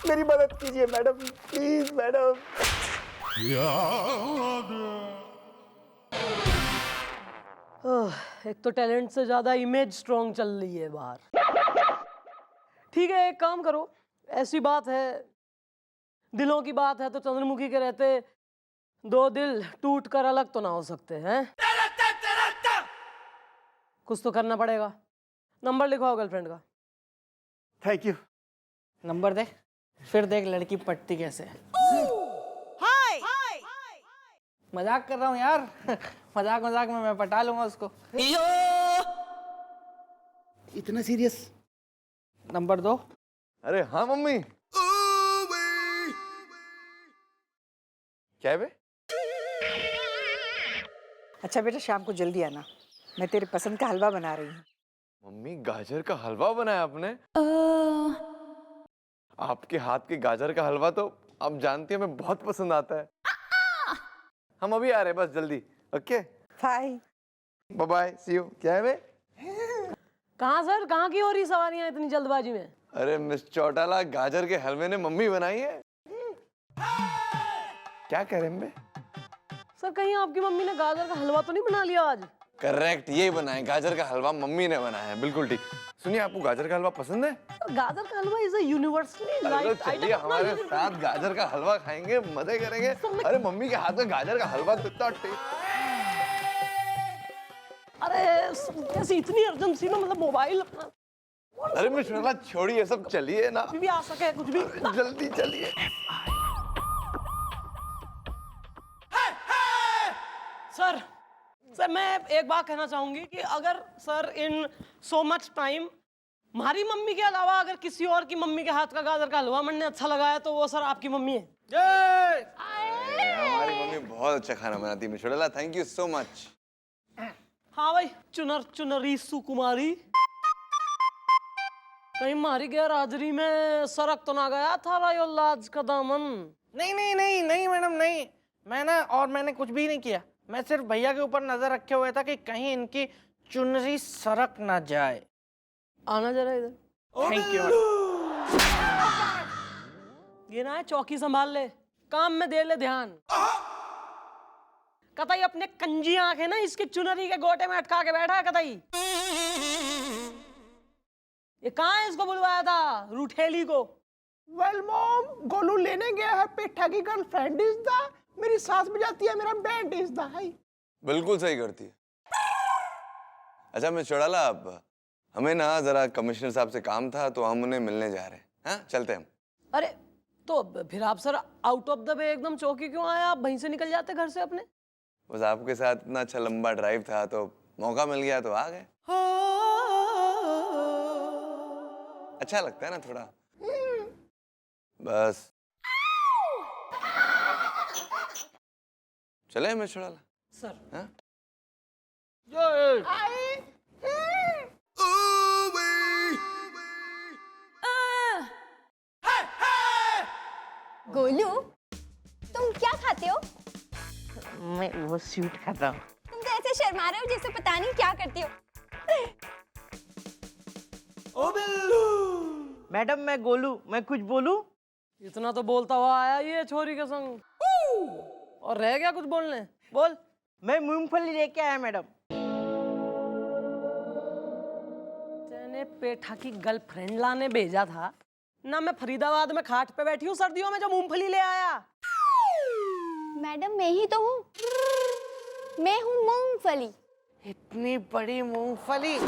मेरी मदद कीजिए मैडम, प्लीज मैडम। एक तो टैलेंट से ज्यादा इमेज स्ट्रांग चल रही है बाहर। ठीक है, एक काम करो, ऐसी बात है, दिलों की बात है, तो चंद्रमुखी के रहते दो दिल टूट कर अलग तो ना हो सकते हैं। कुछ तो करना पड़ेगा। नंबर लिखवाओ गर्लफ्रेंड का। Thank you. नंबर दे, फिर देख लड़की पटती कैसे है। मजाक कर रहा हूँ यार। मजाक मजाक में मैं पटा लूंगा उसको। इतना सीरियस? नंबर दो। अरे हाँ मम्मी। क्या है बे? अच्छा बेटा, शाम को जल्दी आना, मैं तेरे पसंद का हलवा बना रही हूँ। मम्मी गाजर का हलवा बनाया आपने? आपके हाथ के गाजर का हलवा तो आप जानती हैं हमें बहुत पसंद आता है। हम अभी आ रहे हैं, बस जल्दी। Okay bye. Bye bye, see you. क्या है बे? कहाँ सर, कहाँ की हो रही सवारियां इतनी जल्दबाजी में? अरे मिस चौटाला, गाजर के हलवे ने मम्मी बनाई है। क्या कह रहे हैं बे? सर कहीं आपकी मम्मी ने गाजर का हलवा तो नहीं बना लिया आज? करेक्ट, यही बनाया, गाजर का हलवा मम्मी ने बनाया है, बिल्कुल ठीक। सुनिए, आपको गाजर का हलवा पसंद है? गाजर का हलवा इज अ यूनिवर्सली लाइक्ड चलिए हमारे साथ गाजर का हलवा खाएंगे, मजे करेंगे। अरे मम्मी के हाथ का गाजर का हलवा तो इतना टेस्ट। अरे कैसी इतनी अर्जेंसी में, मतलब मोबाइल अपना। अरे मिस चौटाला छोड़िए सब, चलिए ना, भी आ सके कुछ भी। जल्दी चलिए। सर सर मैं एक बात कहना चाहूंगी कि अगर सर इन सो मच टाइम हमारी मम्मी के अलावा अगर किसी और की मम्मी के हाथ का गाजर का हलवा बनने अच्छा लगा है तो वो सर आपकी मम्मी है। हमारी मम्मी बहुत अच्छा खाना बनाती है miss Chautala, thank you so much. हाँ भाई, चुनर चुनरी सुकुमारी, कहीं मारी गैर हाजिरी में सरक तो ना गया थारा यो लाज का दामन? नहीं नहीं नहीं नहीं मैडम, नहीं। मैंने कुछ भी नहीं किया। मैं सिर्फ भैया के ऊपर नजर रखे हुए था कि कहीं इनकी चुनरी सरक ना जाए। आना जरा इधर। Thank you. ये ना है, चौकी संभाल ले, काम में दे ले ध्यान। कतई अपने कंजी आंखें ना इसकी चुनरी के गोटे में अटका के बैठा है कतई। ये कहाँ है, इसको बुलवाया था रूठेली को? वेल मॉम, गोलू लेने गया है पेठा की गर्लफ्रेंड इज द, मेरी सास बजाती है, मेरा बैंड इज द है। बिल्कुल सही करती है। अच्छा मिस चौटाला, अब हमें ना जरा कमिश्नर साहब से काम था तो हम उन्हें मिलने जा रहे हैं। हाँ चलते हैं हम। अरे तो फिर आप sir out of the way एकदम चौकी क्यों आए? आप वहीं से निकल जाते घर से अपने। बस आपके साथ इतना अच्छा लंबा ड्राइव था तो मौका मिल गया तो आ गए। अच्छा लगता है ना थोड़ा, बस। चले मिस चौटाला? सर हाँ? गोलू, तुम क्या खाते हो? मैं वो स्वीट खाता हूँ। तुम तो ऐसे शर्मा रहे हो जैसे पता नहीं क्या करती हो। मैडम मैं गोलू, मैं कुछ बोलूं? इतना तो बोलता हुआ आया ये छोरी के संग, और रह गया कुछ बोलने? बोल। मैं मूंगफली लेके आया मैडम। तेने पेठा की गर्लफ्रेंड लाने भेजा था ना, मैं फरीदाबाद में खाट पे बैठी हूँ सर्दियों में जो मूंगफली ले आया। मैडम मैं ही तो हूँ, मैं हूँ मूंगफली। इतनी बड़ी मूंगफली।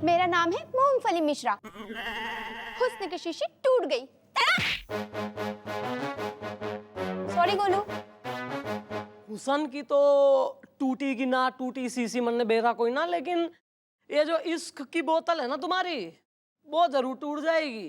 मेरा नाम है मूंगफली मिश्रा। हुस्न की शीशी टूट गई। सॉरी गोलू। हुसन की तो टूटी की ना टूटी सीसी मन ने बेरा कोई ना, लेकिन ये जो इश्क की बोतल है ना तुम्हारी, वो जरूर टूट जाएगी।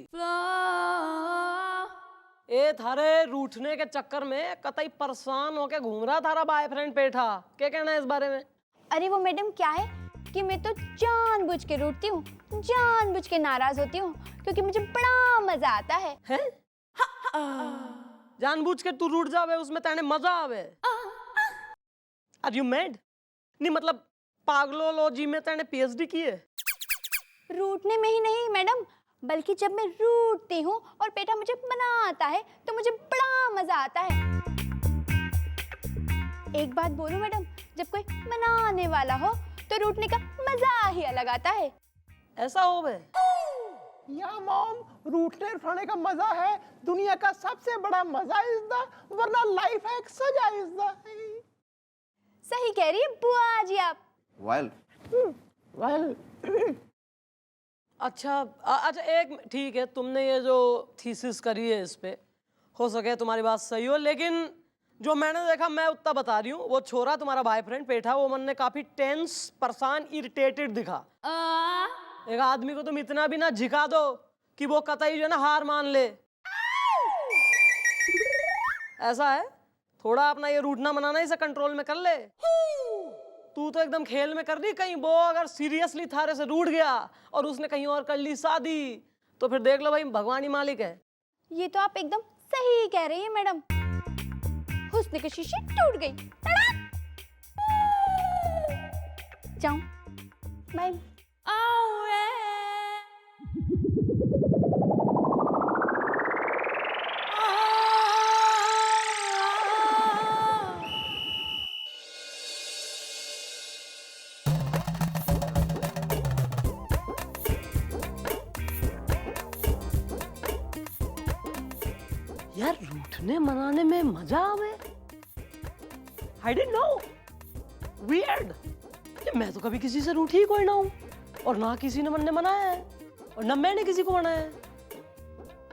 ए थारे रूठने के चक्कर में कतई परेशान होके घूम रहा थारा बॉयफ्रेंड पेठा। क्या कहना है इस बारे में? अरे वो मैडम क्या है कि मैं तो जानबूझ के रूठती हूँ, जानबूझ के नाराज होती हूँ, क्योंकि मुझे बड़ा मजा आता है। हैं? जानबूझ के तू रूठ जावे उसमें तेने मजा आवे? Are you mad? नहीं मतलब पागलोलॉजी में तेने पीएचडी की है? रूठने में ही नहीं मैडम, बल्कि जब मैं रूठती हूँ और पेठा मुझे मनाता है तो मुझे बड़ा मजा आता है। एक बात बोलूं मैडम, जब कोई मनाने वाला हो तो रूठने का मजा ही अलग आता है। ऐसा हो बे? या मॉम, रूठने उठाने का मजा है दुनिया का सबसे बड़ा मजा इज़दा, वरना लाइफ है एक सजा इज़दा। सही कह रही है बुआ जी आप। वेल वेल अच्छा अच्छा, एक ठीक है, तुमने ये जो थीसिस करी है इस पे, हो सके तुम्हारी बात सही हो, लेकिन जो मैंने देखा मैं उतना बता रही हूँ। वो छोरा तुम्हारा बॉयफ्रेंड पेठा, वो मन ने काफी टेंस, परेशान, इरिटेटेड दिखा। एक आदमी को तुम इतना भी ना झिका दो कि वो कतई जो है ना हार मान ले। ऐसा है, थोड़ा अपना ये रूठना मनाना इसे कंट्रोल में कर ले। तू तो एकदम खेल में कर रही, कहीं वो अगर सीरियसली थारे से रूठ गया और उसने कहीं और कर ली शादी, तो फिर देख लो भाई, भगवान ही मालिक है। ये तो आप एकदम सही कह रही हैं मैडम। हुस्न की शीशी टूट गई। जाऊं? बाय। यार रूठने मनाने में मजा आवे? I didn't know, weird. मैं तो कभी किसी से रूठी ही कोई ना हूं, और ना किसी ने मन ने मनाया है, और ना मैंने किसी को मनाया है।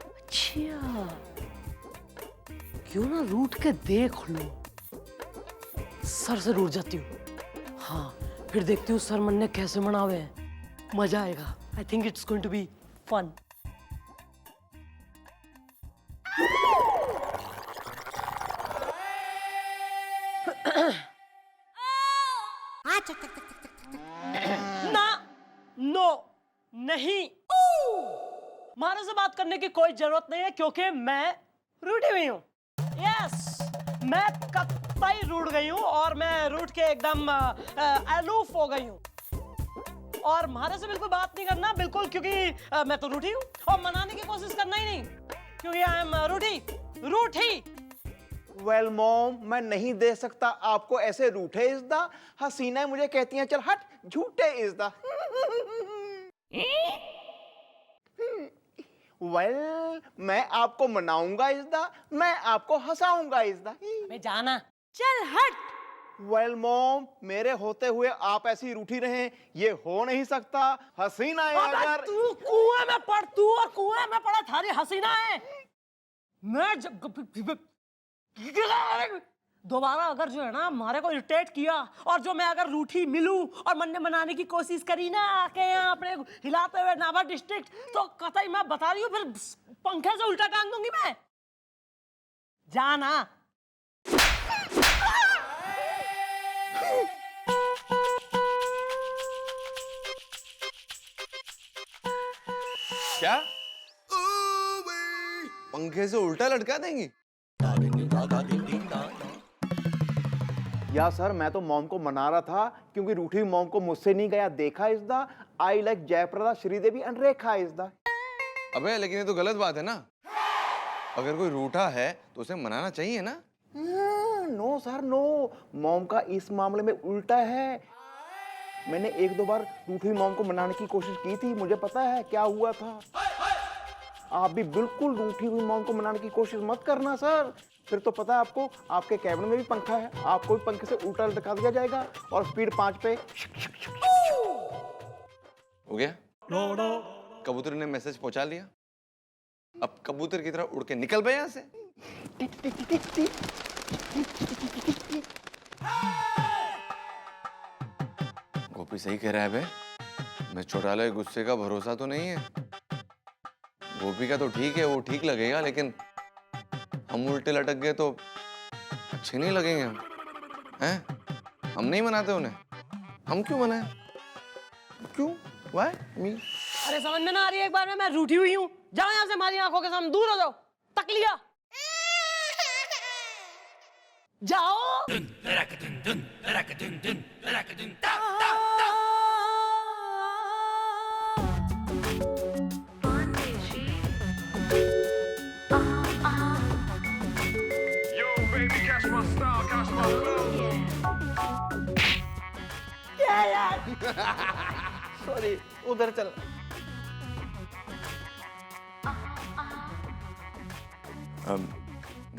अच्छा, क्यों ना रूठ के देख लो। सर से रूठ जाती हूँ, हाँ, फिर देखती हूँ सर मन ने कैसे मनावे हैं। मजा आएगा। I think it's going to be fun. ना, नो, नहीं, मारे से बात करने की कोई जरूरत नहीं है, क्योंकि मैं रूठी हुई हूँ। यस, मैं कतई रूठ गई हूँ, और मैं रूठ के एकदम अलूफ हो गई हूँ। और मारे से बिल्कुल बात नहीं करना, बिल्कुल, क्योंकि मैं तो रूठी हूँ, और मनाने की कोशिश करना ही नहीं, क्योंकि आई एम रूठी। वेल मॉम, मैं नहीं दे सकता आपको ऐसे रूठे इज़दा। हसीना मुझे कहती हैं चल हट, झूठे इज़दा। वेल, मैं आपको मनाऊंगा इज़दा, मैं आपको हंसाऊंगा इज़दा। मैं जाना, चल हट। वेल मॉम, मेरे होते हुए आप ऐसी रूठी रहें, ये हो नहीं सकता। हसीना है अगर तू कुएं में पड़, तू और कुएं में पड़ा थारी हसीना है। मैं जब दोबारा अगर जो है ना हमारे को इरिटेट किया, और जो मैं अगर रूठी मिलूं और मन ने मनाने की कोशिश करी ना आके यहाँ अपने हिलाते हुए नाभा डिस्ट्रिक्ट, तो कतई मैं बता रही हूँ फिर पंखे से उल्टा टांग दूंगी मैं। जाना। क्या पंखे से उल्टा लटका देंगी? या सर, मैं तो मॉम को मना रहा था, क्योंकि रूठी मॉम को मुझसे नहीं गया देखा इज़दा। I like Jayaprada, Sridevi and Rekha इज़दा। अबे लेकिन ये तो गलत बात है ना। अगर कोई रूठा है तो उसे मनाना चाहिए ना। नो सर नो, मॉम का इस मामले में उल्टा है। मैंने एक दो बार रूठी मॉम को मनाने की कोशिश की थी, मुझे पता है क्या हुआ था। आप भी बिल्कुल रूठी हुई मॉम को मनाने की कोशिश मत करना सर, फिर तो पता है आपको, आपके कैबिन में भी पंखा है, आपको भी पंखे से उल्टा लटका दिया जाएगा, और स्पीड 5 पे। हो गया? कबूतर ने मैसेज पहुंचा लिया, अब कबूतर की तरह उड़ के निकल गए यहाँ से। गोपी सही कह रहा है बे, मैं चौटाला के गुस्से का भरोसा तो नहीं है। गोपी का तो ठीक है, वो ठीक लगेगा, लेकिन हम उल्टे लटक गए तो अच्छे नहीं लगेंगे हम, हैं? हम नहीं मनाते उन्हें, हम क्यों मनाएं? क्यों? Why? Me? अरे समझ में ना आ रही है, एक बार में मैं रूठी हुई हूँ। जाओ यहाँ से, हमारी आंखों के सामने दूर हो जाओ। तक लिया, जाओ। सॉरी, उधर चल।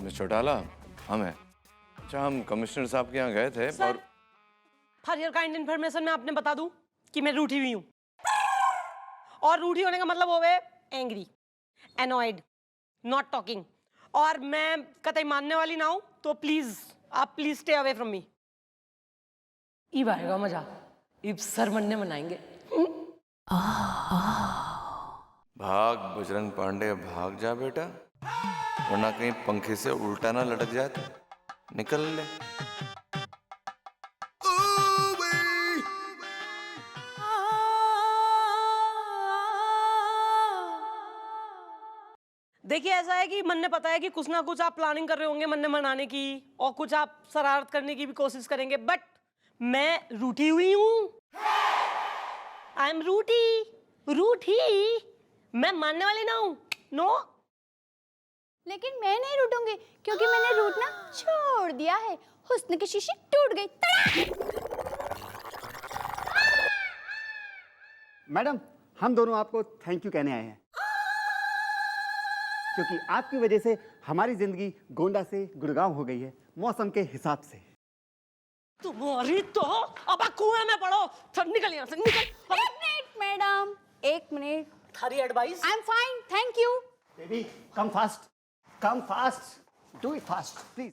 मिस चौटाला, हम हैं। अच्छा, हम कमिश्नर साहब के यहाँ गए थे और फॉर योर काइंड इन्फॉर्मेशन मैं आपने बता दूं कि मैं रूठी हुई हूँ। और रूठी होने का मतलब होवे एंग्री, एनॉयड, नॉट टॉकिंग। और मैं कतई मानने वाली ना हूं, तो प्लीज आप please stay away from me. ई आएगा मजा, इब सर मन्ने मनाएंगे। भाग बजरंग पांडे, भाग जा बेटा, वरना कहीं पंखे से उल्टा ना लटक जाए तो निकल ले। देखिए, ऐसा है कि मन ने पता है कि कुछ ना कुछ आप प्लानिंग कर रहे होंगे मन ने मनाने की, और कुछ आप शरारत करने की भी कोशिश करेंगे, बट मैं रूठी हुई हूँ। आई एम रूठी, मैं मानने वाली ना हूँ। नो। लेकिन मैं नहीं रूठूंगी, क्योंकि मैंने रूठना छोड़ दिया है। हुस्न की शीशी टूट गई। मैडम, हम दोनों आपको थैंक यू कहने आए हैं, क्योंकि आपकी वजह से हमारी जिंदगी गोंडा से गुड़गांव हो गई है, मौसम के हिसाब से। तुम्हारी तो अब कुएं में पड़ो। निकल यहाँ से, निकल। एक मिनट मैडम, एक मिनट। थारी advice. I am fine, thank you. Baby, come fast, do it fast please.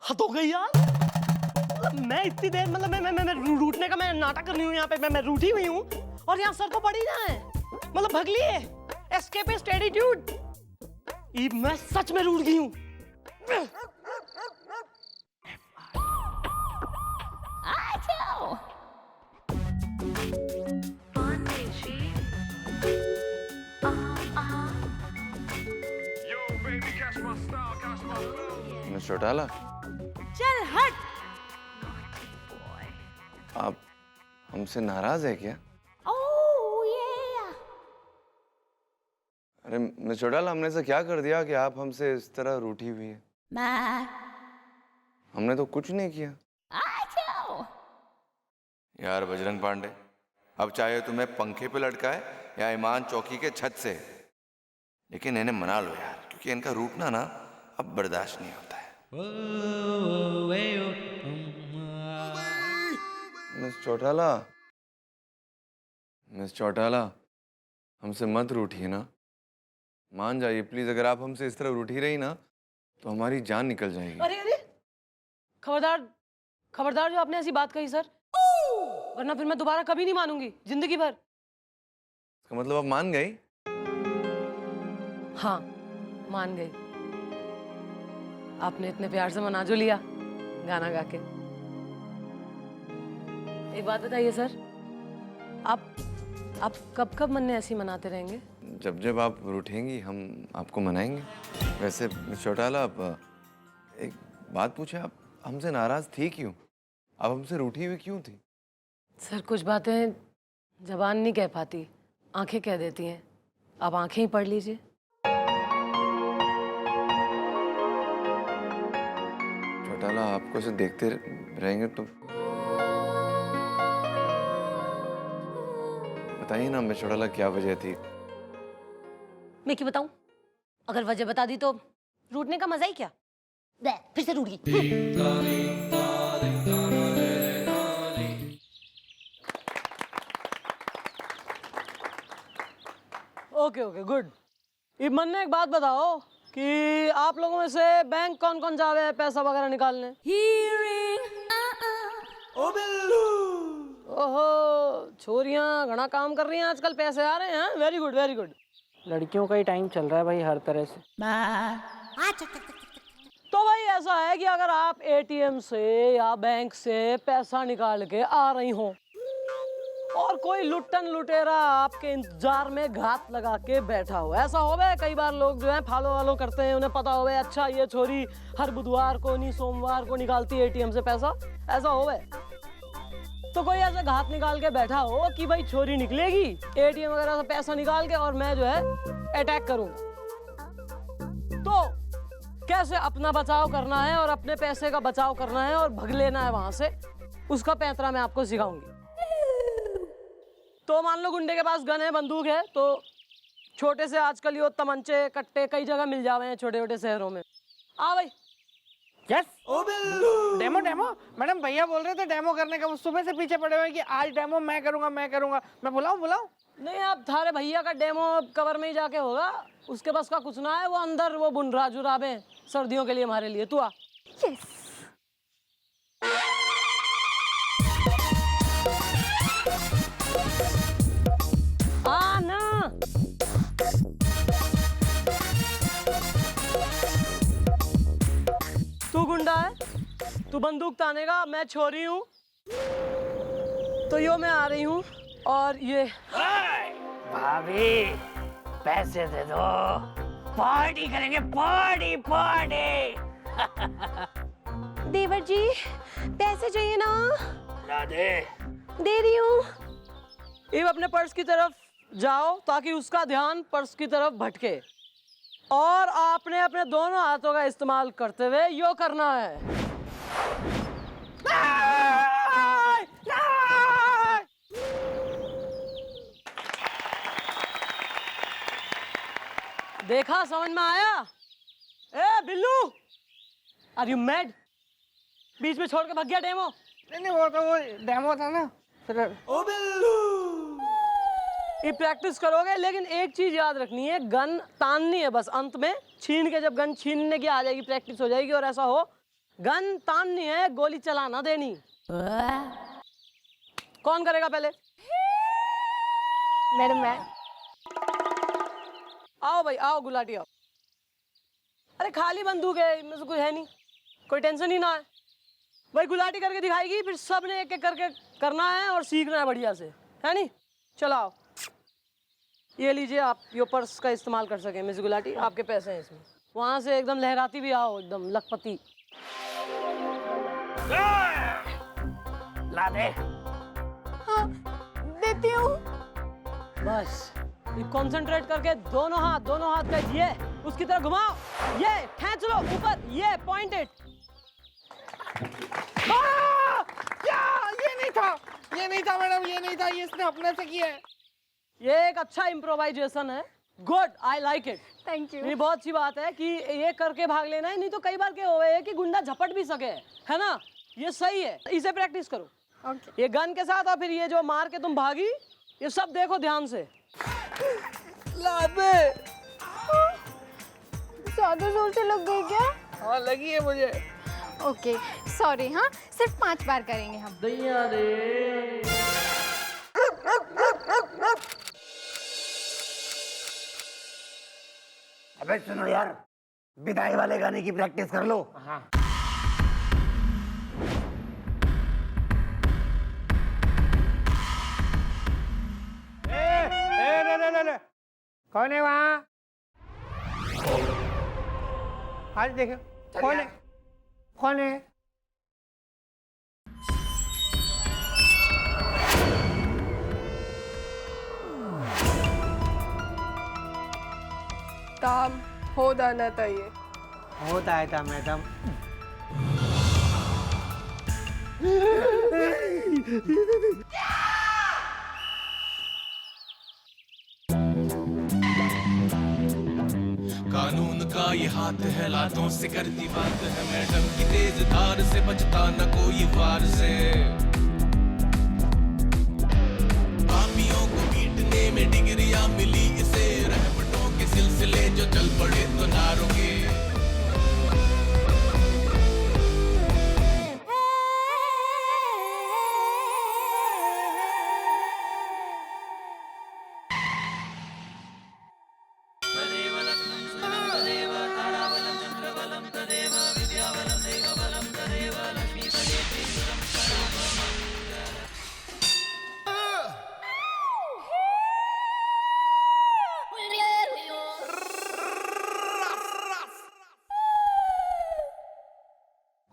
हद हो गई यार। मैं इतनी देर मतलब मैं रूठने का मैं नाटक कर रही हूँ यहाँ पे। मैं रूठी हुई हूँ और यहाँ सर को पड़ी ना है, मतलब भगली है। Escapist attitude. मैं सच में रूठ गई हूँ। मिस चौटाला, चल हट। आप हमसे नाराज है क्या? अरे मिस चौटाला, हमने ऐसा क्या कर दिया कि आप हमसे इस तरह रूठी हुई है? हमने तो कुछ नहीं किया। यार बजरंग पांडे, अब चाहे तुम्हें पंखे पे लटकाए या ईमान चौकी के छत से, लेकिन इन्हें मना लो यार, क्योंकि इनका रूठना ना अब बर्दाश्त नहीं होता है। मिस चौटाला, हमसे मत रूठिए ना, मान जाइए प्लीज। अगर आप हमसे इस तरह रूठी रही ना तो हमारी जान निकल जाएगी। अरे खबरदार जो आपने ऐसी बात कही सर, वरना फिर मैं दोबारा कभी नहीं मानूंगी जिंदगी भर। इसका मतलब आप मान गई? हाँ, मान गई। आपने इतने प्यार से मना जो लिया गाना गा के। एक बात बताइए सर, आप कब मन्ने ऐसी मनाते रहेंगे? जब जब आप रूठेंगी हम आपको मनाएंगे। वैसे मिस चौटाला, आप एक बात पूछे, आप हमसे नाराज थी क्यों? आप हमसे रूठी हुई क्यों थी? सर, कुछ बातें जबान नहीं कह पाती, आंखें कह देती हैं। आप आंखें ही पढ़ लीजिए। चौटाला, आपको ऐसे देखते रहेंगे तो बताइए ना मिस चौटाला, क्या वजह थी? मैं क्यों बताऊं? अगर वजह बता दी तो रूठने का मजा ही क्या? फिर से रूठ गई। Okay, good. ये मन ने एक बात बताओ कि आप लोगों में से बैंक कौन कौन जावे है पैसा वगैरह निकालने? ओहो, छोरियां घना काम कर रही हैं आजकल, पैसे आ रहे हैं। Very good. लड़कियों का ही टाइम चल रहा है भाई, हर तरह से। तो भाई ऐसा है कि अगर आप एटीएम से या बैंक से पैसा निकाल के आ रही हो और कोई लुट्टन लुटेरा आपके इंतजार में घात लगा के बैठा हो, ऐसा हो गया कई बार लोग जो है फॉलो वालो करते हैं, उन्हें पता हो गया अच्छा ये छोरी हर बुधवार को नहीं सोमवार को निकालती है एटीएम से पैसा, ऐसा हो गया। तो कोई ऐसा घात निकाल के बैठा हो कि भाई छोरी निकलेगी एटीएम वगैरह से पैसा निकाल के और मैं जो है अटैक करूंगा, तो कैसे अपना बचाव करना है और अपने पैसे का बचाव करना है और भग लेना है वहां से, उसका पैंतरा मैं आपको सिखाऊंगी। तो मान लो गुंडे के पास गन है, बंदूक है, तो छोटे से आजकल ये तमंचे कट्टे कई जगह मिल जावे हैं छोटे छोटे शहरों में। आ भाई। यस डेमो डेमो मैडम भैया बोल रहे थे डेमो करने का, वो सुबह से पीछे पड़े हुए कि आज डेमो मैं करूंगा मैं करूंगा। मैं बुलाऊं? नहीं, आप थारे भैया का डेमो कवर में ही जाके होगा, उसके पास का कुछ ना है, वो अंदर वो बुनरा जुराबे सर्दियों के लिए हमारे लिए। तू आ। यस ना तू गुंडा है, तू बंदूक तानेगा, मैं छोरी हूँ, तो यो मैं आ रही हूँ। और ये भाभी पैसे दे दो, पार्टी करेंगे, पार्टी पार्टी। देवर जी पैसे चाहिए ना? ला दे। दे रही हूँ। इब अपने पर्स की तरफ जाओ ताकि उसका ध्यान पर्स की तरफ भटके, और आपने अपने दोनों हाथों का इस्तेमाल करते हुए यो करना है। देखा, समझ में आया? ए बिल्लू, आर यू मैड? बीच में छोड़ के भाग गया डेमो। नहीं वो तो वो डेमो था ना। ओ बिल्लू, ये प्रैक्टिस करोगे, लेकिन एक चीज याद रखनी है, गन ताननी है बस। अंत में छीन के, जब गन छीनने की आ जाएगी, प्रैक्टिस हो जाएगी, और ऐसा हो गन ताननी है, गोली चलाना देनी। कौन करेगा पहले? मैडम मैं। आओ भाई आओ, गुलाटी आओ। अरे खाली बंदूक है, इनमें से कुछ है नहीं, कोई टेंशन ही ना है भाई। गुलाटी करके दिखाएगी, फिर सब ने एक एक करके करना है और सीखना है बढ़िया से, है नहीं? चलो आओ, ये लीजिए, आप ये पर्स का इस्तेमाल कर सकें। मिस गुलाटी, आपके पैसे हैं इसमें। वहां से एकदम लहराती भी आओ, एकदम लखपति। ला दे। हाँ देती हूँ। बस कंसंट्रेट करके दोनों हाथ का ये उसकी तरफ घुमाओ, ये खींच लो ऊपर, ये पॉइंटेड। ये नहीं था मैडम, ये नहीं था, ये इसने अपने से किया है। ये एक अच्छा इम्प्रोवाइजेशन है, good, I like it. Thank you. ये बहुत अच्छी बात है कि ये करके भाग लेना है, नहीं तो कई बार क्या हुआ है कि गुंडा झपट भी सके, है ना? ये सही है, इसे प्रैक्टिस करो। ओके। ये गन के साथ, और फिर ये जो मार के तुम भागी, ये सब देखो ध्यान से। लादे। ज्यादा जोर से लग गई क्या? हाँ लगी है मुझे। Okay sorry. हाँ सिर्फ 5 बार करेंगे हम। दैया रे। अबे सुनो यार, विदाई वाले गाने की प्रैक्टिस कर लो। हाँ ले। कौन है वहाँ? आज देखो कौन है, कौन है? काम हो जाना चाहिए। होता है था मैडम। कानून का ये हाथ है, लातों से करती बात है, मैडम की तेज धार से बचता न कोई वार से। पापियों को पीटने में डिग्रियां मिली इसे, रहमतों के सिलसिले जो चल पड़े तो ना रुके।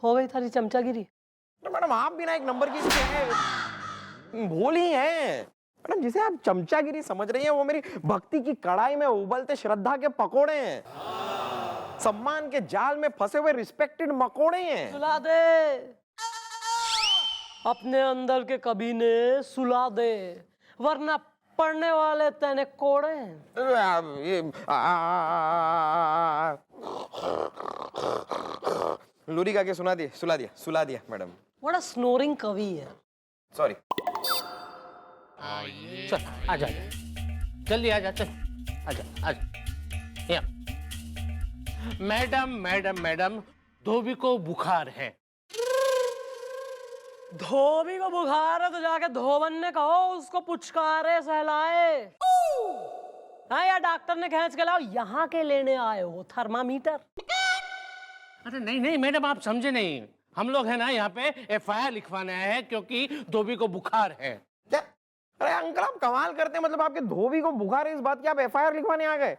हो गई थारी चमचागिरी। मैडम आप भी ना एक नंबर की भोल ही है मैडम। जिसे आप चमचागिरी समझ रही हैं, वो मेरी भक्ति की कड़ाई में उबलते श्रद्धा के पकोड़े हैं, सम्मान के जाल में फंसे हुए रिस्पेक्टेड मकोड़े हैं। सुला दे, अपने अंदर के कबीने सुला दे। वरना पढ़ने वाले तेने कोड़े हैं। लूरी गा के सुला दिया मैडम। बड़ा स्नोरिंग कवि है। सॉरी। चल आजा जल्दी आजा, चल आजा आजा। मैडम मैडम मैडम, धोबी को बुखार है। धोबी को बुखार है तो जाके धोबन ने कहो उसको पुचकारे सहलाए। हाँ, या डॉक्टर ने खींच के लाओ, यहाँ के लेने आए हो थर्मामीटर। अरे नहीं नहीं मैडम, आप समझे नहीं। हम लोग है ना यहाँ पे FIR लिखवाने आए हैं क्योंकि धोबी को बुखार है। क्या? अरे अंकल आप कमाल करते हैं, मतलब आपके धोबी को बुखार है इस बात की आप FIR लिखवाने आ गए?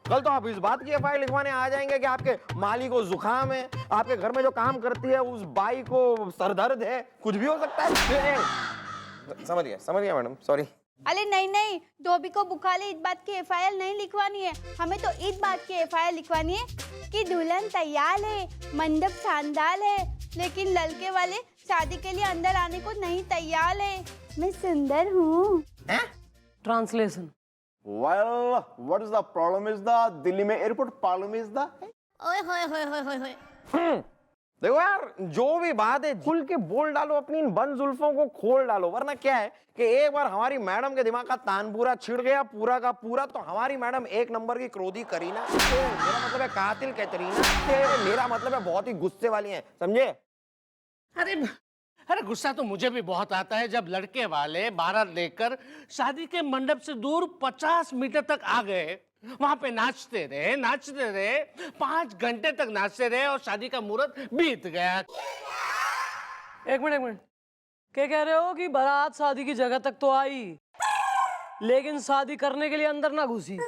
कल तो आप इस बात की FIR लिखवाने आ जाएंगे कि आपके माली को जुकाम है, आपके घर में जो काम करती है उस बाई को सरदर्द है, कुछ भी हो सकता है। समझ गया मैडम, सॉरी। अरे नहीं नहीं, धोबी को बुखार है इस बात की FIR नहीं लिखवानी है, हमें तो इस बात की FIR लिखवानी है कि दुल्हन तैयार है, मंडप शानदार है, लेकिन लड़के वाले शादी के लिए अंदर आने को नहीं तैयार है। मैं सुंदर हूँ। Translation. Well, what is the problem is the Delhi में एयरपोर्ट प्रॉब्लम इज द ओए होए होए होए होए होए। देखो यार, जो भी बात है खुल के बोल डालो, अपनी इन बंद जुल्फों को खोल डालो, वरना क्या है कि एक बार हमारी मैडम के दिमाग का तानपूरा छिड़ गया पूरा का पूरा, तो हमारी मैडम एक नंबर की क्रोधी करीना, मेरा मतलब है कातिल कैटरीना, मेरा मतलब है बहुत ही गुस्से वाली है, समझे? अरे गुस्सा तो मुझे भी बहुत आता है जब लड़के वाले बारात लेकर शादी के मंडप से दूर 50 मीटर तक आ गए, वहां पे नाचते रहे 5 घंटे तक नाचते रहे और शादी का मुहूर्त बीत गया। एक मिनट, क्या कह रहे हो कि बारात शादी की जगह तक तो आई लेकिन शादी करने के लिए अंदर ना घुसी?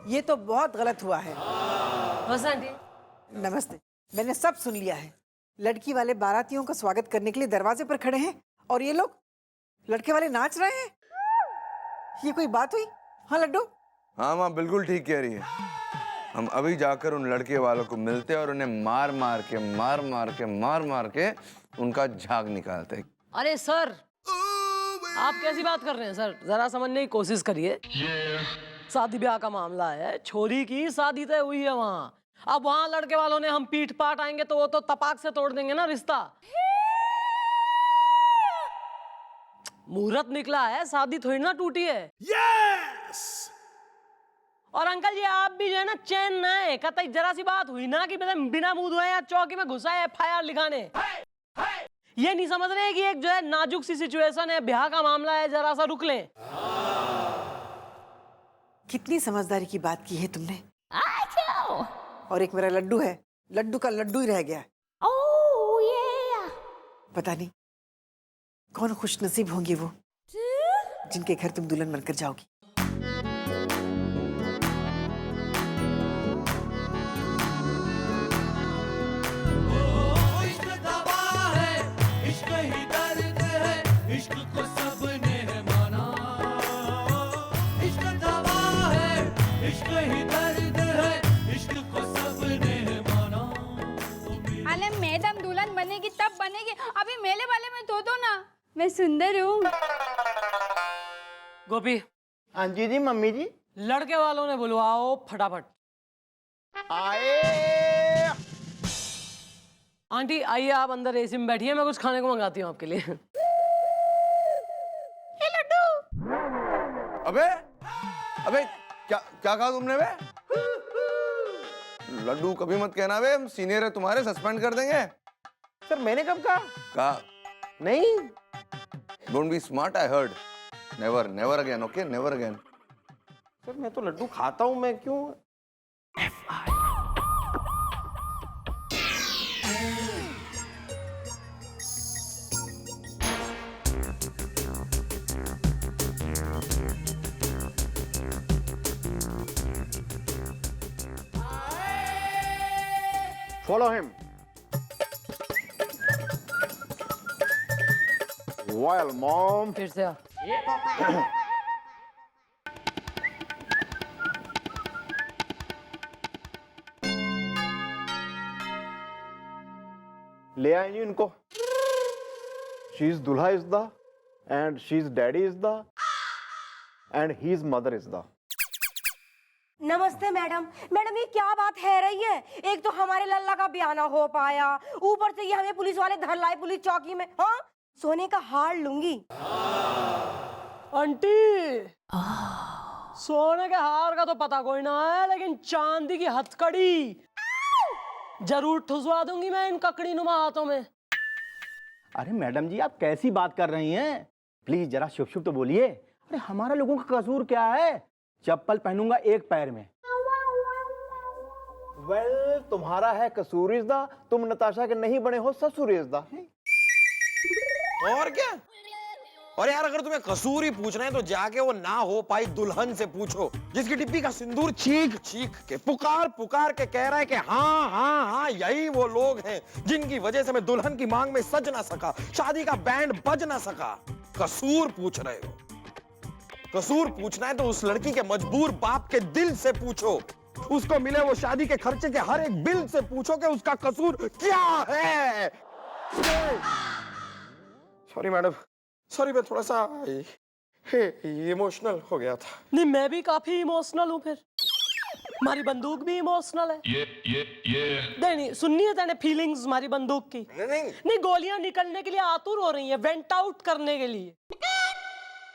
ये तो बहुत गलत हुआ है। बस आंटी। नमस्ते, मैंने सब सुन लिया है। लड़की वाले बारातियों का स्वागत करने के लिए दरवाजे पर खड़े हैं और ये लोग लड़के वाले नाच रहे हैं। ये कोई बात हुई? हाँ लड्डू? हाँ माँ बिल्कुल ठीक कह रही है। हम अभी जाकर उन लड़के वालों को मिलते और उन्हें मार मार के उनका झाग निकालते। अरे सर, आप कैसी बात कर रहे हैं सर? जरा समझने की कोशिश करिए। शादी ब्याह का मामला है, छोरी की शादी तय हुई है वहाँ। अब वहाँ लड़के वालों ने हम पीठ पाट आएंगे तो वो तो तपाक से तोड़ देंगे ना रिश्ता। मुहूर्त निकला है, शादी थोड़ी ना टूटी है। यस। और अंकल जी आप भी जो है ना चैन ना है, कतई जरा सी बात हुई ना कि बिना मुंह धोए चौकी में घुसा है FIR लिखाने। ये नहीं समझ रहे कि एक जो है नाजुक सी सिचुएशन है, ब्याह का मामला है, जरा सा रुक लें। कितनी समझदारी की बात की है तुमने। और एक मेरा लड्डू है, लड्डू का लड्डू ही रह गया है। पता नहीं कौन खुशनसीब होंगी वो जिनके घर तुम दुल्हन बनकर जाओगी। इश्क को सबने माना, इश्क दवा है, इश्क ही दर्द है, इश्क को सबने माना। अरे मैडम दुल्हन बनेगी तब बनेगी, अभी मेले वाले में धो दो ना, मैं सुंदर हूँ। गोपी। हाँ जी जी मम्मी जी। लड़के वालों ने बुलवाओ फटाफट। आए। आंटी आइए आप अंदर AC में बैठिए, मैं कुछ खाने को मंगाती हूँ आपके लिए। अबे क्या कहा तुमने बे? लड्डू कभी मत कहना बे, हम सीनियर है तुम्हारे, सस्पेंड कर देंगे। सर मैंने कब कहा? नहीं। Don't be smart, I heard. Never again, okay, never again. Sir मैं तो लड्डू खाता हूँ, मैं क्यों? Follow him. Well, mom. फिर से आ। ले आएंगे इनको। She is दूल्हा is the and she's daddy is the and his mother is the. नमस्ते मैडम। मैडम ये क्या बात है रही है? एक तो हमारे लल्ला का ब्याह ना हो पाया, ऊपर से ये हमें पुलिस वाले धर लाए पुलिस चौकी में। हाँ, सोने का हार लूंगी। आंटी, सोने के हार का तो पता कोई ना है, लेकिन चांदी की हथकड़ी जरूर ठुसवा दूंगी मैं इन ककड़ी नुमा हाथों में। अरे मैडम जी, आप कैसी बात कर रही हैं? प्लीज जरा शुभ शुभ तो बोलिए। अरे हमारा लोगों का कसूर क्या है? चप्पल पहनूंगा एक पैर में। वेल, तुम्हारा है कसूर इज़ दा, तुम नताशा के नहीं बने हो ससुर इज़ दा। और क्या? और यार अगर तुम्हें कसूर ही पूछना है तो जाके वो ना हो पाई दुल्हन से पूछो, जिसकी डिब्बी का सिंदूर चीख चीख के पुकार पुकार के कह रहा है कि हाँ हाँ हाँ यही वो लोग हैं जिनकी वजह से मैं दुल्हन की मांग में सज ना सका, शादी का बैंड बज ना सका। कसूर पूछ रहे हो? कसूर पूछना है तो उस लड़की के मजबूर बाप के दिल से पूछो, उसको मिले वो शादी के खर्चे के हर एक बिल से पूछो कि उसका कसूर क्या है। सॉरी मैडम, सॉरी, मैं थोड़ा सा इमोशनल हो गया था। नहीं, मैं भी काफी इमोशनल हूँ। फिर हमारी बंदूक भी इमोशनल है। नहीं, सुननी है तेने फीलिंग्स हमारी बंदूक की? नहीं, गोलियां निकलने के लिए आतुर हो रही है, वेंट आउट करने के लिए।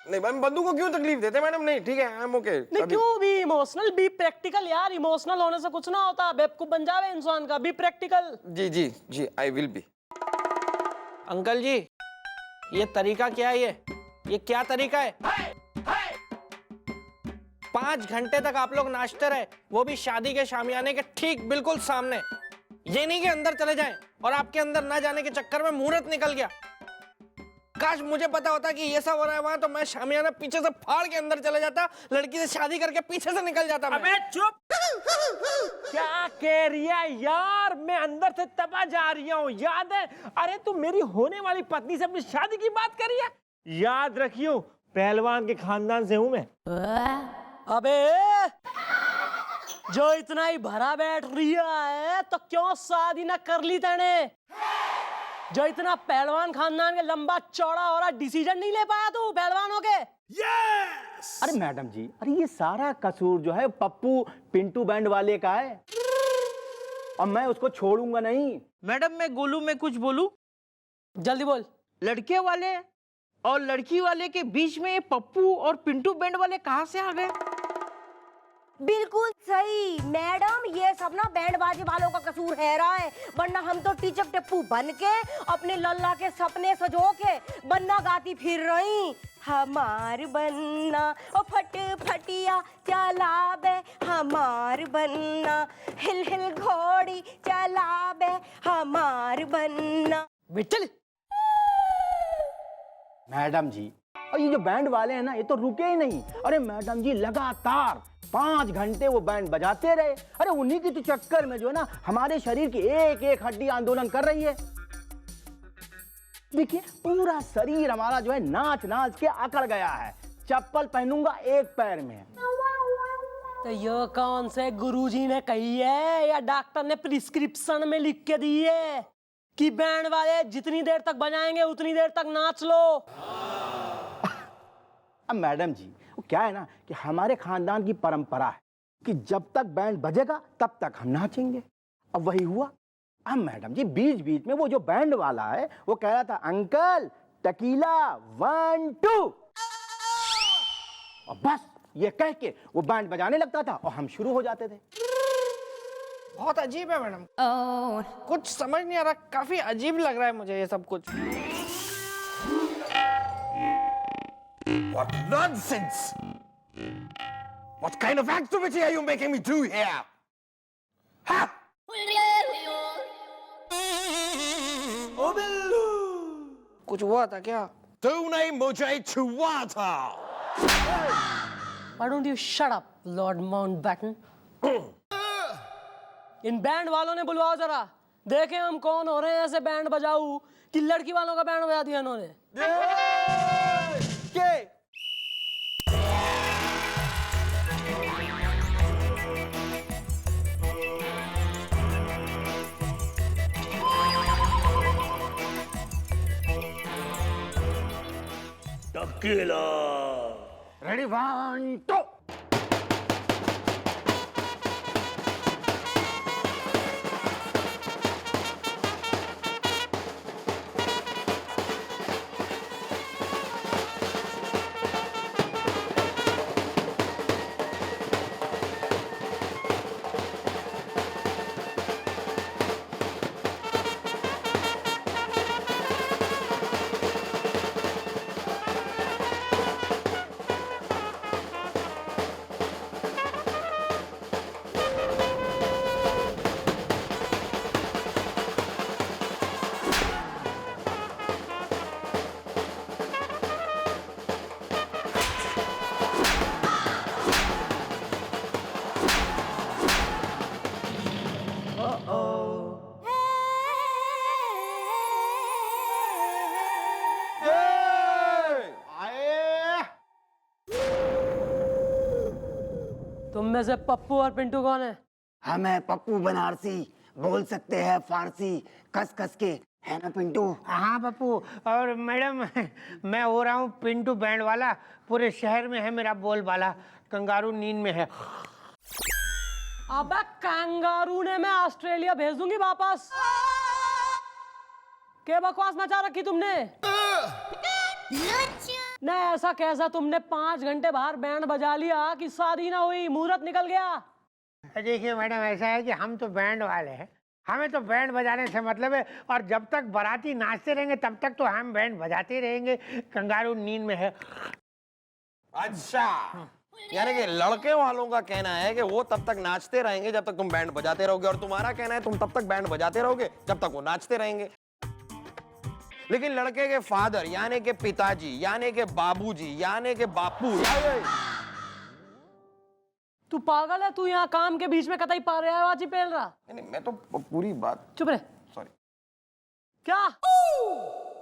नहीं मैम, बंदू को क्यों तकलीफ देते मैडम? नहीं ठीक है, आई एम ओके। नहीं, क्यों भी इमोशनल? बी प्रैक्टिकल यार, इमोशनल होने से कुछ ना होता, बेवकूफ बन जावे इंसान का। Be practical. जी जी जी, I will be. Uncle ji, ये तरीका क्या है? ये क्या तरीका है? 5 घंटे तक आप लोग नाचते रहे, वो भी शादी के शामियाने के ठीक बिल्कुल सामने। ये नहीं कि अंदर चले जाएं और आपके अंदर ना जाने के चक्कर में मुहूर्त निकल गया। काश मुझे पता होता कि ये सब हो रहा है वहां, तो मैं शामियाना पीछे से फाड़ के अंदर चले जाता, लड़की से शादी करके पीछे से निकल जाता। अबे चुप! क्या कह रही है यार? मैं अंदर से तबा जा रही हूँ, याद है? अरे तू मेरी होने वाली पत्नी से अपनी शादी की बात कर रही है? याद रखियो, पहलवान के खानदान से हूँ मैं। अबे जो इतना ही भरा बैठ रहा है तो क्यों शादी ना कर ली तेने? जो इतना पहलवान खानदान के लंबा चौड़ा हो रहा, डिसीजन नहीं ले पाया तू पहलवान हो के? yes! अरे मैडम जी, अरे ये सारा कसूर जो है पप्पू पिंटू बैंड वाले का है, और मैं उसको छोड़ूंगा नहीं। मैडम मैं गोलू में कुछ बोलूं? जल्दी बोल। लड़के वाले और लड़की वाले के बीच में ये पप्पू और पिंटू बैंड वाले कहाँ से आ गए? बिल्कुल सही मैडम, ये सब ना बैंडबाजी वालों का कसूर है रहा है, वरना हम तो टीचर टिप्पू बन के अपने लल्ला के सपने सजो के बन्ना गाती फिर रही। हमार बन्ना ओ फट फटिया चला बे, हमार बन्ना हिल हिल घोड़ी चला बे, हमार बन्ना। विठल मैडम जी, और ये जो बैंड वाले हैं ना, ये तो रुके ही नहीं। अरे मैडम जी, लगातार 5 घंटे वो बैंड बजाते रहे। अरे उन्हीं की तो चक्कर में जो है ना हमारे शरीर की एक एक हड्डी आंदोलन कर रही है। देखिए, पूरा शरीर हमारा जो है नाच नाच के अकड़ गया है। चप्पल पहनूंगा एक पैर में। तो ये कौन से गुरुजी ने कही है या डॉक्टर ने प्रिस्क्रिप्शन में लिख के दी है कि बैंड वाले जितनी देर तक बजाएंगे उतनी देर तक नाच लो? अब मैडम जी, वो क्या है ना कि हमारे खानदान की परंपरा है कि जब तक बैंड बजेगा तब तक हम नाचेंगे। अब वही हुआ। अब मैडम जी, बीच बीच में वो जो बैंड वाला है वो कह रहा था, अंकल टकीला 1 2, और बस ये कह के वो बैंड बजाने लगता था और हम शुरू हो जाते थे। बहुत अजीब है मैडम। कुछ समझ नहीं आ रहा, काफी अजीब लग रहा है मुझे ये सब कुछ। What nonsense! What kind of activity are you making me do here? Ha! ओ बिल्लू, कुछ हुआ था क्या? तूने मुझे छुआ था। Why don't you shut up, Lord Mountbatten? In band वालों ने बुलवाओ जरा, देखें हम कौन हो रहे हैं ऐसे बैंड बजाऊ कि लड़की वालों का बैंड बजा दिया इन्होंने। टपकीला। रेडी 1 2। तुम में से पप्पू और पिंटू कौन है? हम है पप्पू बनारसी, बोल सकते हैं फारसी कस कस के, है ना पिंटू? हाँ पप्पू। और मैडम मैं हो रहा हूँ पिंटू बैंड वाला, पूरे शहर में है मेरा बोलबाला, कंगारू नींद में है। अबे कंगारू ने मैं ऑस्ट्रेलिया भेज दूंगी वापस। क्या बकवास मचा रखी तुमने? नहीं ऐसा कैसा तुमने 5 घंटे बाहर बैंड बजा लिया कि शादी ना हुई, मुहूर्त निकल गया? देखिए मैडम ऐसा है कि हम तो बैंड वाले हैं, हमें तो बैंड बजाने से मतलब है, और जब तक बाराती नाचते रहेंगे तब तक तो हम बैंड बजाते रहेंगे। कंगारू नींद में है। अच्छा, यानी कि लड़के वालों का कहना है कि वो तब तक नाचते रहेंगे जब तक तुम बैंड बजाते रहोगे, और तुम्हारा कहना है तुम तब तक बैंड बजाते रहोगे जब तक वो नाचते रहेंगे। लेकिन लड़के के फादर यानी के पिताजी यानी के बाबूजी यानी के बापू, तू पागल है? तू यहाँ काम के बीच में कतई पर्यायवाची पेल रहा? नहीं, मैं तो पूरी बात। चुप रहे। सॉरी। क्या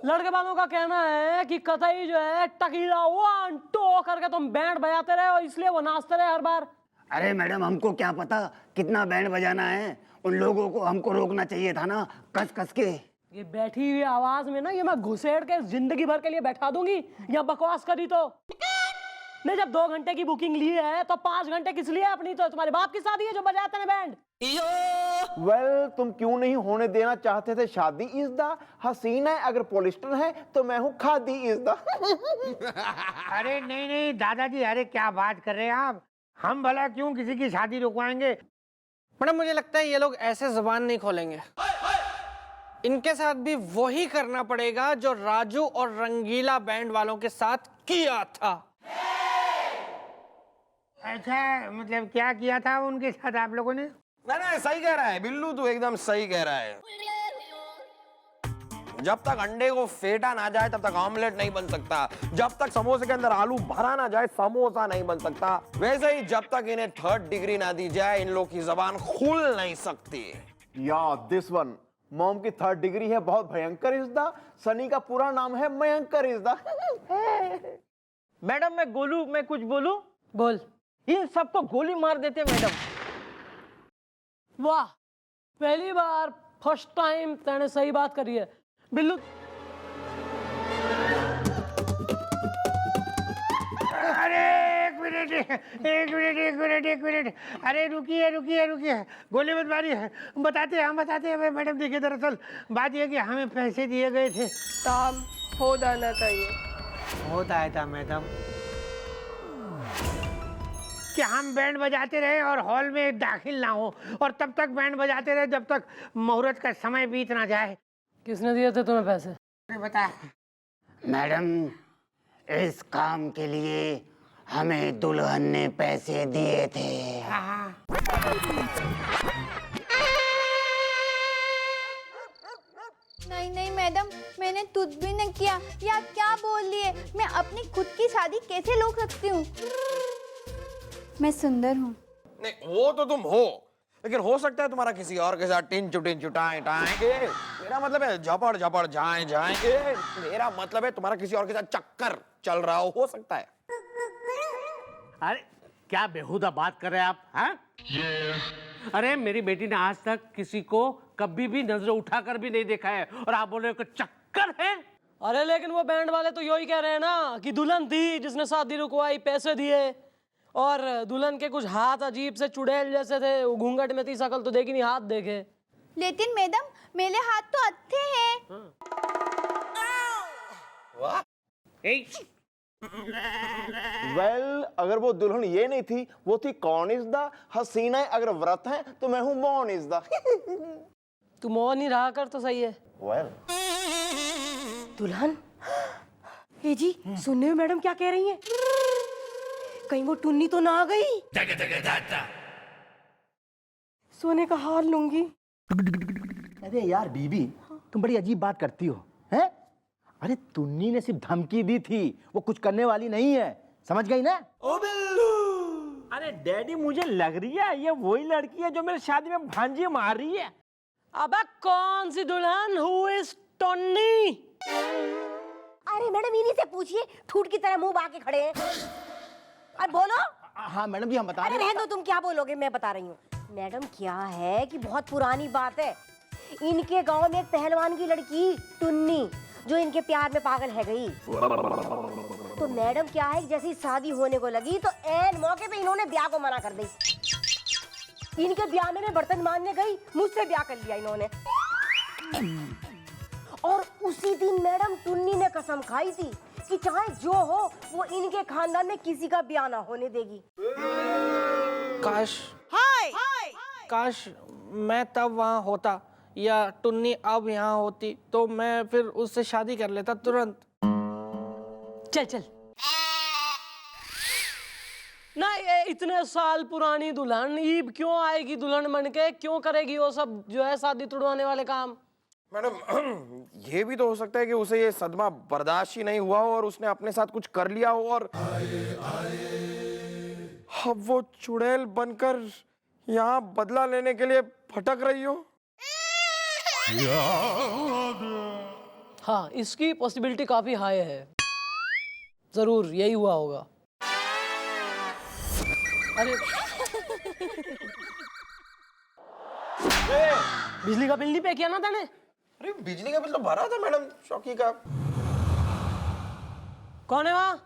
लड़के वालों का कहना है कि कतई जो है टकीला 1 2 करके तुम बैंड बजाते रहे हो, इसलिए वो नाचते रहे हर बार? अरे मैडम हमको क्या पता कितना बैंड बजाना है, उन लोगों को हमको रोकना चाहिए था ना कस कस के। ये बैठी हुई आवाज में ना ये मैं घुसेड़ के जिंदगी भर के लिए बैठा दूंगी, या बकवास करी तो। नहीं जब 2 घंटे की बुकिंग ली है तो 5 घंटे किस लिए? अपनी तो तुम्हारे बाप की शादी है जो बजाते हैं बैंड। वेल तुम क्यों नहीं होने देना चाहते थे शादी? इज द हसीना है, अगर पॉलिस्टर है तो मैं हूँ खादी इज द। अरे नहीं नहीं दादाजी, अरे क्या बात कर रहे हैं आप, हम भला क्यों किसी की शादी रुकवाएंगे? मैडम मुझे लगता है ये लोग ऐसे जुबान नहीं खोलेंगे, इनके साथ भी वही करना पड़ेगा जो राजू और रंगीला बैंड वालों के साथ किया था। अच्छा मतलब क्या किया था उनके साथ आप लोगों ने? नहीं सही कह रहा है बिल्लू, तू एकदम सही कह रहा है। जब तक अंडे को फेटा ना जाए तब तक ऑमलेट नहीं बन सकता, जब तक समोसे के अंदर आलू भरा ना जाए समोसा नहीं बन सकता, वैसे ही जब तक इन्हें 3rd डिग्री ना दी जाए इन लोग की जबान खुल नहीं सकती। या दिस वन, मॉम की 3rd डिग्री है, बहुत भयंकर इज द। सनी का पूरा नाम है मयंकर इज द। मैडम मैं गोलू, मैं कुछ बोलूं? बोल। इन सबको गोली मार देते मैडम। वाह, पहली बार फर्स्ट टाइम तूने सही बात करी है बिल्लू। अरे एक मिनट, अरे रुकिए, गोली मत मारिए, बताते हैं हम बताते हैं। मैडम देखिए दरअसल बात यह कि हमें पैसे दिए गए थे, काम हो जाना चाहिए। होता है था मैडम कि हम बैंड बजाते रहे और हॉल में दाखिल ना हो, और तब तक बैंड बजाते रहे जब तक मुहूर्त का समय बीत ना जाए। किसने दिए थे तुम्हें पैसे? बता। मैडम इस काम के लिए हमें दुल्हन ने पैसे दिए थे। नहीं मैडम, मैंने कुछ भी नहीं किया। या क्या बोल लिए? मैं अपनी खुद की शादी कैसे रोक सकती हूँ? मैं सुंदर हूँ। नहीं वो तो तुम हो, लेकिन हो सकता है तुम्हारा किसी और के साथ टिन चुटाए टाएंगे। मेरा मतलब है झपड़ झपड़ जाएंगे। मेरा मतलब है तुम्हारा किसी और के साथ चक्कर चल रहा हो सकता है। अरे क्या बेहुदा बात कर रहे हैं आप? हाँ? अरे मेरी बेटी ने आज तक किसी को कभी भी नजर उठाकर भी नहीं देखा है, और आप बोल रहे हो कि चक्कर है? अरे लेकिन वो बैंड वाले तो यही कह रहे हैं ना कि दुल्हन थी जिसने शादी रुकवाई, पैसे दिए, और दुल्हन के कुछ हाथ अजीब से चुड़ैल जैसे थे, वो घूंघट में थी, शकल तो देखी नहीं, हाथ देखे। लेकिन मैडम मेरे हाथ तो अच्छे हैं। वेल, अगर वो दुल्हन ये नहीं थी, वो थी कौन इज द हसीना। अगर व्रत है तो मैं हूं मौन इज द। तू मौन ही रहा कर तो सही है। वेल, दुल्हन, हे जी सुनने में मैडम क्या कह रही हैं? कहीं वो टुन्नी तो ना आ गई? सोने का हार लूंगी। अरे यार बीबी, तुम बड़ी अजीब बात करती हो, हैं? अरे टुन्नी ने सिर्फ धमकी दी थी, वो कुछ करने वाली नहीं है, समझ गई ना? ओ बिल्लू! अरे डैडी, मुझे लग रही है ये वही लड़की है जो मेरी शादी में भांजी मार रही है। अबे कौन सी दुल्हन? हु इज टुन्नी? अरे मैडम इन्हीं से पूछिए, ठूट की तरह मुंह बाके खड़े हैं। अरे बोलो। हाँ मैडम जी, हम बता अरे रहे हैं। रहने दो, तुम क्या बोलोगे, मैं बता रही हूँ। मैडम क्या है कि बहुत पुरानी बात है, इनके गांव में एक पहलवान की लड़की टुन्नी जो इनके प्यार में पागल है गई। तो मैडम क्या है कि जैसी शादी होने को लगी तो ऐन मौके पे इन्होंने ब्याह को मना कर दी। इनके ब्याह में मैं बर्तन मांजने गई, मुझसे ब्याह कर लिया इन्होंने। और उसी दिन मैडम टुन्नी ने कसम खाई थी कि चाहे जो हो वो इनके खानदान में किसी का ब्याह ना होने देगी। काश मैं तब वहाँ होता, या टुन्नी अब यहाँ होती, तो मैं फिर उससे शादी कर लेता तुरंत। चल चल ना, ये इतने साल पुरानी दुल्हन ईब क्यों आएगी दुल्हन बन के? क्यों करेगी वो सब जो है शादी तुड़वाने वाले काम? मैडम, ये भी तो हो सकता है कि उसे ये सदमा बर्दाश्त ही नहीं हुआ हो और उसने अपने साथ कुछ कर लिया हो और अब वो चुड़ैल बनकर यहाँ बदला लेने के लिए भटक रही हो। हाँ, इसकी पॉसिबिलिटी काफी हाई है, जरूर यही हुआ होगा। अरे बिजली का बिल नहीं पे किया ना तूने? अरे बिजली का बिल तो भरा था मैडम, शौकी का। कौन है वहाँ?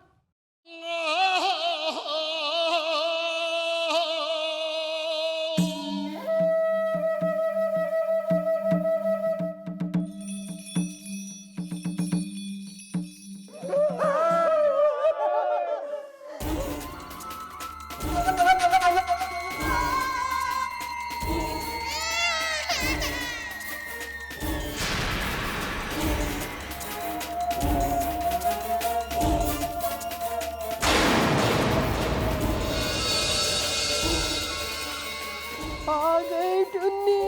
आ गई टुन्नी।